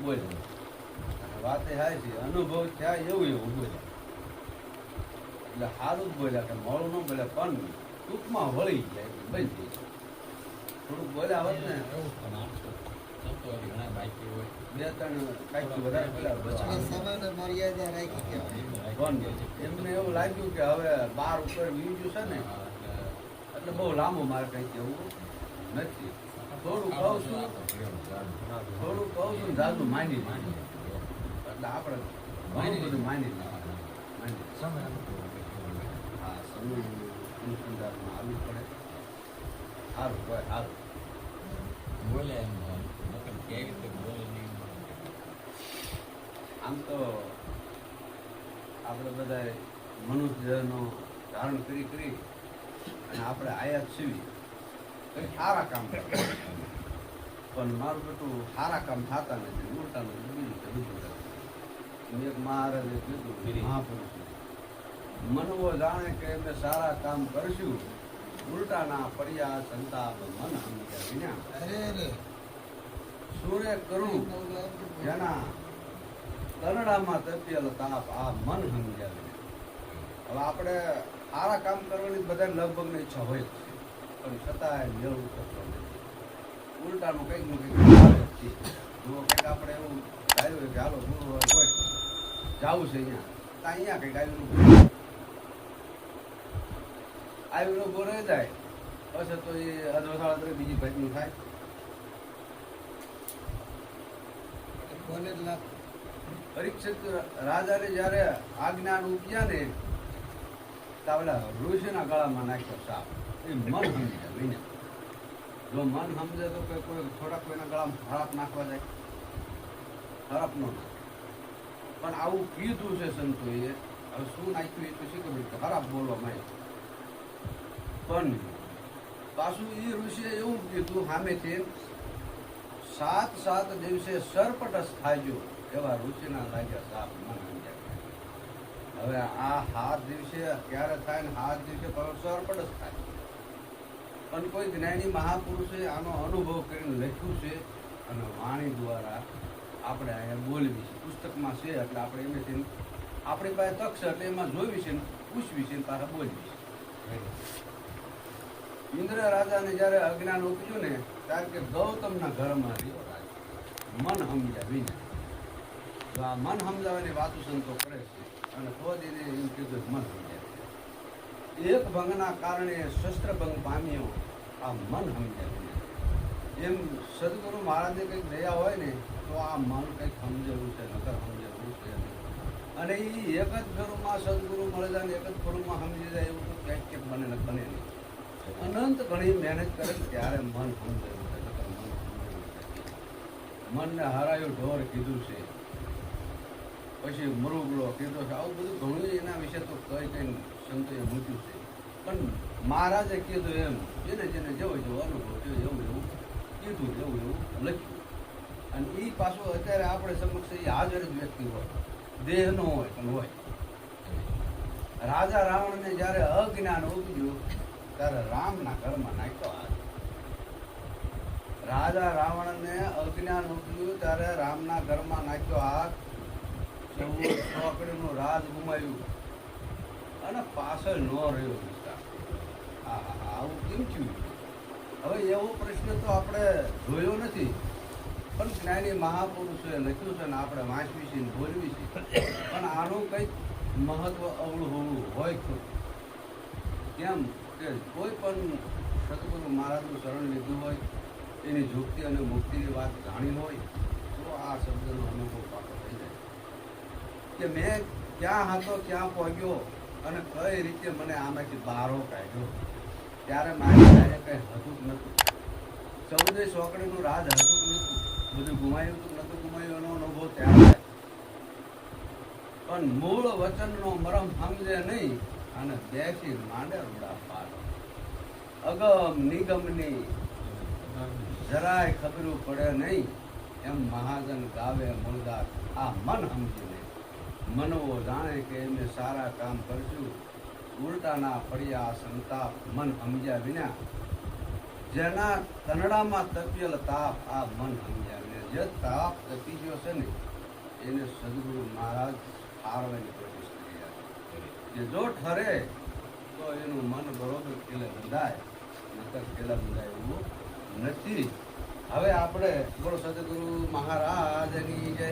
બોલ્યા. વાત એ હાય છે, અનુભવ થયા એવું બોલ્યા. એટલે સારું જ બોલ્યા કે મોડું ન બોલ્યા, પણ ટૂંકમાં વળી જાય બની જાય. થોડુંક બોલ્યા હોત ને બે ત્રણ કાંઈક વધારે બોલ્યા. એમને એવું લાગ્યું કે હવે 12 ઉપર વીજું છે ને એટલે બહુ લાંબુ મારે કંઈ કેવું નથી. થોડું કહું છું જાજુ માની એટલે આપણે ઘણું બધું માની હા સમય અનુસંધાનમાં આવવું પડે. સારું હોય સારું બોલે કેવી રીતે બોલે નહીં. આમ તો આપણે બધા મનુષ્યનો ધારણ કરી અને આપણે આયાત સીવી કંઈ સારા કામ કરતા, પણ મારું બેટું સારા કામ થતા નથી, ઉલટાનું બીજું કરે. એક મહારાજે કીધું મહાપુરુષ મનવો જાણે કે અમે સારા કામ કરશું, ઉલટાના પડ્યા સંતાપ મન સમજ્યા વિના. સૂર્ય કરું જેના તરડામાં તપેલ તાપ આ મન સમજ્યા વિના. હવે આપણે સારા કામ કરવાની બધા લગભગ ની ઈચ્છા હોય જ છે, પણ છતાંય મેળવું કરતો નથી. ઉલટાનું કંઈક નું કંઈક જો કંઈક આપણે એવું ધાર્યું કે હાલો ગુરુ હોય જવું છે અહીંયા તો અહીંયા કંઈક આવીને ઉભો રહી જાય પછી તો એ અધવસાળા તરફ બીજી ભાઈનું થાય. પરીક્ષિત રાજાને જયારે આજ્ઞાન ઉપજ્યા ને તાવલા ઋષિના ગળામાં નાખ્યો સાપ. એ મન સમજે વિના. જો મન સમજે તો કોઈ થોડાક કોઈના ગળામાં ખરાબ નાખવા જાય, ખરાબ ન નાખે. પણ આવું કીધું છે સંતોએ. હવે શું નાખ્યું એ તો શી ખબર, ખરાબ બોલવા માંડ્યો. પણ પાછું એ ઋષિએ એવું કીધું સામેથી 7 દિવસે સરપટસ થાજો એવા ઋષિના લાગ્યા સાપ મન સમજ્યા. હવે આ 7 દિવસે ક્યારે થાય ને 7 દિવસે સરપટસ થાય. પણ કોઈ જ્ઞાની મહાપુરુષે આનો અનુભવ કરીને લખ્યું છે અને વાણી દ્વારા આપણે અહીંયા બોલવી છે. પુસ્તકમાં છે એટલે આપણે એમાંથી આપણી પાસે તક છે એટલે એમાં જોવી છે ને પૂછવી છે ને પાછા બોલવી છે. ઇન્દ્ર રાજાને જયારે અજ્ઞાન ઉપજ્યું ને ત્યારે કે ગૌતમના ઘરમાં રહ્યો રાજ મન સમજ્યા વિના. તો આ મન સમજાવવાની વાતો સંતો કરે છે અને ખોદ એને એમ કીધું મન સમજ્યા. એક ભંગના કારણે શસ્ત્ર ભંગ પામ્યો આ મન સમજ્યા વિના. એમ સદગુરુ મહારાજને કંઈક દયા હોય ને તો આ મન કંઈક સમજેલું છે, નકર સમજેલું છે. અને એ એક જ ફેરુમાં સદગુરુ મળે જાય ને એક જ ફેરુમાં સમજી જાય એવું તો ક્યાંક બને નહીં. અનંત ઘણી મહેનત કરે ત્યારે મન સમજેલું છે, નકર મન સમજેલું છે. મનને હારાયું ઢોર કીધું છે, પછી મૃગલો કીધો છે. આવું બધું ઘણું એના વિશે તો કઈ સંતોએ મૂક્યું છે. પણ મહારાજે કીધું એમ જેને જેવો અનુભવ થયો એવું કીધું, એવું લખ્યું. અને એ પાછું અત્યારે આપણે સમક્ષ એ હાજર જ વ્યક્તિ હોય, દેહ નો હોય પણ હોય. રાજા રાવણને જયારે અજ્ઞાન ઉપજ્યું ત્યારે રામના ઘરમાં નાખ્યો હાથ. રાજા રાવણને અજ્ઞાન ઉપજ્યું ત્યારે રામના ઘરમાં નાખ્યો હાથ. ચોકડીનું રાજ ગુમાવ્યું અને પાછળ ન રહ્યો વિસ્તાર. આવું કેમ થયું? હવે એવો પ્રશ્ન તો આપણે જોયો નથી, પણ જ્ઞાની મહાપુરુષોએ લખ્યું છે ને આપણે વાંચવી છે ને બોલવી છે. પણ આનું કંઈક મહત્વ અવળું હોવું હોય ખરું. કેમ કે કોઈ પણ સદગુરુ મહારાજનું શરણ લીધું હોય, એની મુક્તિ અને મુક્તિની વાત જાણી હોય તો આ શબ્દનો અનુભવ પાકો થઈ જાય કે મેં ક્યાં હતો, ક્યાં પહોંચ્યો અને કઈ રીતે મને આમાંથી બહારો કાઢ્યો. ત્યારે મારી પાસે કંઈ હતું જ નહોતું. 14 ચોકડીનું રાજ હતું જ નહોતું. બધું ગુમાયું હતું, નહોતું ગુમાયું એનો અનુભવ ત્યારે થાય. પણ મૂળ વચનનો મરમ સમજે નહીં અને બેસી માંડે રૂડા પાર. અગમ નિગમની જરાય ખબરું પડે નહીં એમ મહાજન ગાવે મૂળદાર આ મન સમજીને. મનવો જાણે કે એમને સારા કામ કરશું, ઉલટાના પડ્યા સંતાપ મન સમજ્યા વિના. જેના તનડામાં તપેલ તાપ આ મન સમજ્યા વિના. જે તાપ તપી ગયો છે ને એને સદગુરુ મહારાજ ઠારવાની કોશિશ કરી રહ્યા છે કે જો ઠરે તો એનું મન બરોબર કેલે બંધાય, નકર કેલે બંધાય એવું નથી. હવે આપણે બોલો સદગુરુ મહારાજની જય.